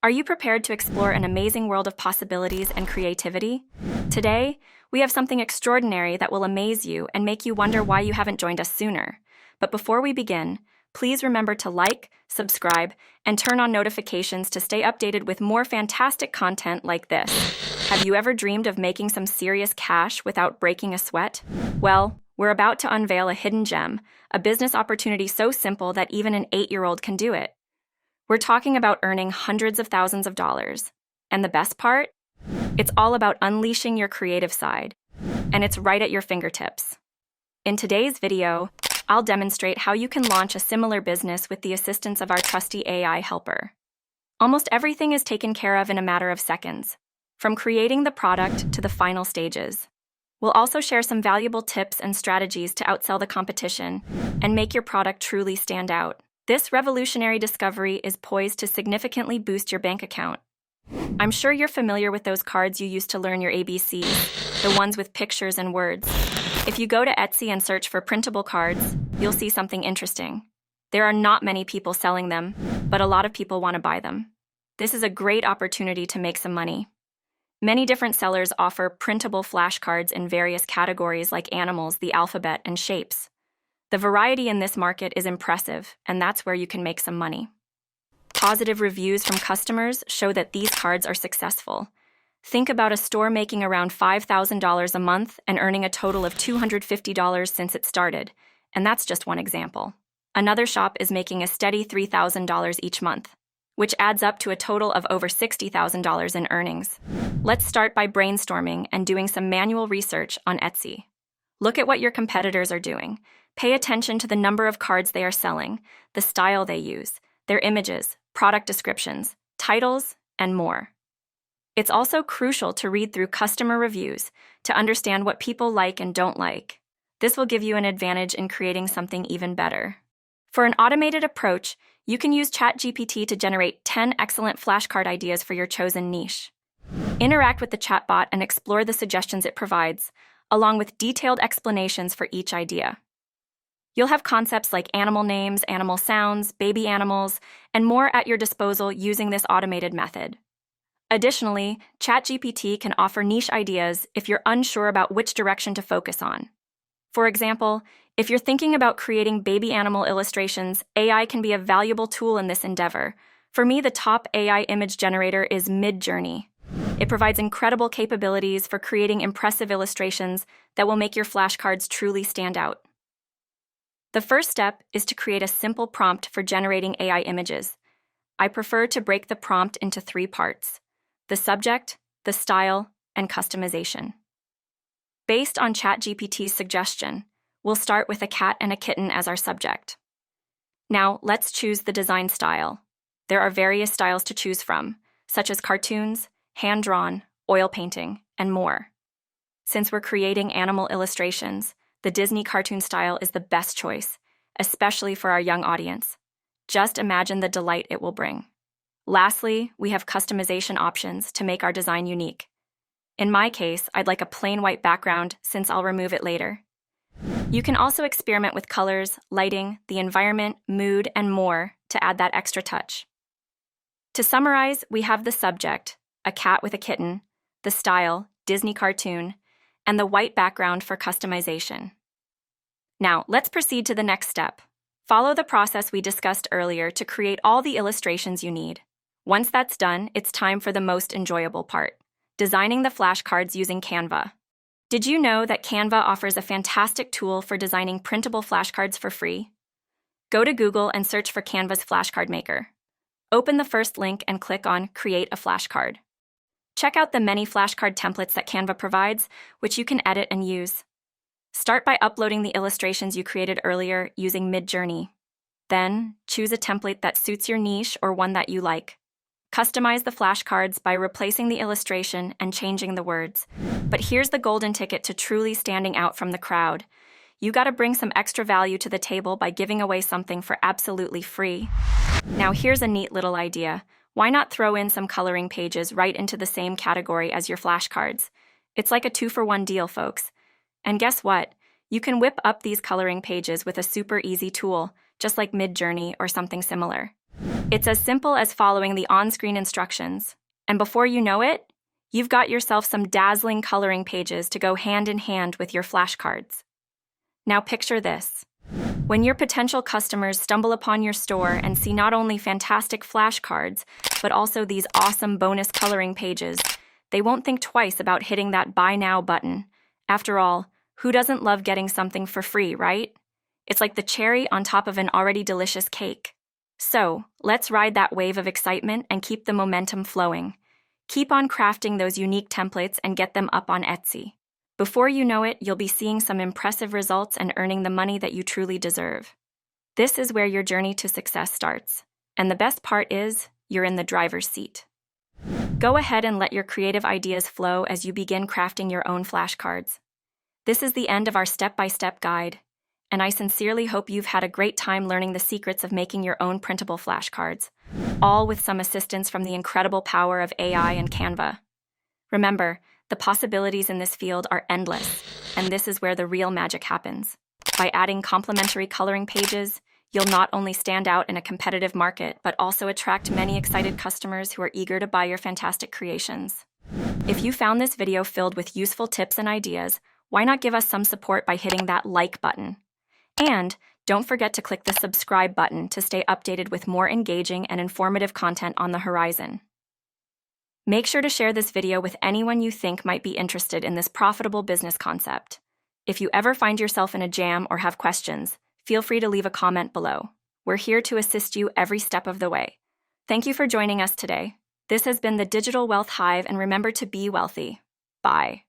Are you prepared to explore an amazing world of possibilities and creativity? Today, we have something extraordinary that will amaze you and make you wonder why you haven't joined us sooner. But before we begin, please remember to like, subscribe, and turn on notifications to stay updated with more fantastic content like this. Have you ever dreamed of making some serious cash without breaking a sweat? Well, we're about to unveil a hidden gem, a business opportunity so simple that even an 8-year-old can do it. We're talking about earning hundreds of thousands of dollars. And the best part? It's all about unleashing your creative side. And it's right at your fingertips. In today's video, I'll demonstrate how you can launch a similar business with the assistance of our trusty AI helper. Almost everything is taken care of in a matter of seconds, from creating the product to the final stages. We'll also share some valuable tips and strategies to outsell the competition and make your product truly stand out. This revolutionary discovery is poised to significantly boost your bank account. I'm sure you're familiar with those cards you used to learn your ABCs, the ones with pictures and words. If you go to Etsy and search for printable cards, you'll see something interesting. There are not many people selling them, but a lot of people want to buy them. This is a great opportunity to make some money. Many different sellers offer printable flashcards in various categories like animals, the alphabet, and shapes. The variety in this market is impressive, and that's where you can make some money. Positive reviews from customers show that these cards are successful. Think about a store making around $5,000 a month and earning a total of $250 since it started, and that's just one example. Another shop is making a steady $3,000 each month, which adds up to a total of over $60,000 in earnings. Let's start by brainstorming and doing some manual research on Etsy. Look at what your competitors are doing. Pay attention to the number of cards they are selling, the style they use, their images, product descriptions, titles, and more. It's also crucial to read through customer reviews to understand what people like and don't like. This will give you an advantage in creating something even better. For an automated approach, you can use ChatGPT to generate 10 excellent flashcard ideas for your chosen niche. Interact with the chatbot and explore the suggestions it provides, along with detailed explanations for each idea. You'll have concepts like animal names, animal sounds, baby animals, and more at your disposal using this automated method. Additionally, ChatGPT can offer niche ideas if you're unsure about which direction to focus on. For example, if you're thinking about creating baby animal illustrations, AI can be a valuable tool in this endeavor. For me, the top AI image generator is Mid Journey. It provides incredible capabilities for creating impressive illustrations that will make your flashcards truly stand out. The first step is to create a simple prompt for generating AI images. I prefer to break the prompt into 3 parts: the subject, the style, and customization. Based on ChatGPT's suggestion, we'll start with a cat and a kitten as our subject. Now, let's choose the design style. There are various styles to choose from, such as cartoons, hand-drawn, oil painting, and more. Since we're creating animal illustrations, the Disney cartoon style is the best choice, especially for our young audience. Just imagine the delight it will bring. Lastly, we have customization options to make our design unique. In my case, I'd like a plain white background since I'll remove it later. You can also experiment with colors, lighting, the environment, mood, and more to add that extra touch. To summarize, we have the subject, a cat with a kitten, the style, Disney cartoon, and the white background for customization. Now, let's proceed to the next step. Follow the process we discussed earlier to create all the illustrations you need. Once that's done, it's time for the most enjoyable part: designing the flashcards using Canva. Did you know that Canva offers a fantastic tool for designing printable flashcards for free? Go to Google and search for Canva's flashcard maker. Open the first link and click on Create a Flashcard. Check out the many flashcard templates that Canva provides, which you can edit and use. Start by uploading the illustrations you created earlier using Mid Journey. Then, choose a template that suits your niche or one that you like. Customize the flashcards by replacing the illustration and changing the words. But here's the golden ticket to truly standing out from the crowd. You gotta bring some extra value to the table by giving away something for absolutely free. Now here's a neat little idea. Why not throw in some coloring pages right into the same category as your flashcards? It's like a 2-for-1 deal, folks. And guess what? You can whip up these coloring pages with a super easy tool, just like Mid Journey or something similar. It's as simple as following the on-screen instructions. And before you know it, you've got yourself some dazzling coloring pages to go hand in hand with your flashcards. Now picture this. When your potential customers stumble upon your store and see not only fantastic flashcards, but also these awesome bonus coloring pages, they won't think twice about hitting that Buy Now button. After all, who doesn't love getting something for free, right? It's like the cherry on top of an already delicious cake. So, let's ride that wave of excitement and keep the momentum flowing. Keep on crafting those unique templates and get them up on Etsy. Before you know it, you'll be seeing some impressive results and earning the money that you truly deserve. This is where your journey to success starts. And the best part is, you're in the driver's seat. Go ahead and let your creative ideas flow as you begin crafting your own flashcards. This is the end of our step-by-step guide, and I sincerely hope you've had a great time learning the secrets of making your own printable flashcards, all with some assistance from the incredible power of AI and Canva. Remember, the possibilities in this field are endless, and this is where the real magic happens. By adding complementary coloring pages, you'll not only stand out in a competitive market, but also attract many excited customers who are eager to buy your fantastic creations. If you found this video filled with useful tips and ideas, why not give us some support by hitting that like button? And don't forget to click the subscribe button to stay updated with more engaging and informative content on the horizon. Make sure to share this video with anyone you think might be interested in this profitable business concept. If you ever find yourself in a jam or have questions, feel free to leave a comment below. We're here to assist you every step of the way. Thank you for joining us today. This has been the Digital Wealth Hive, and remember to be wealthy. Bye.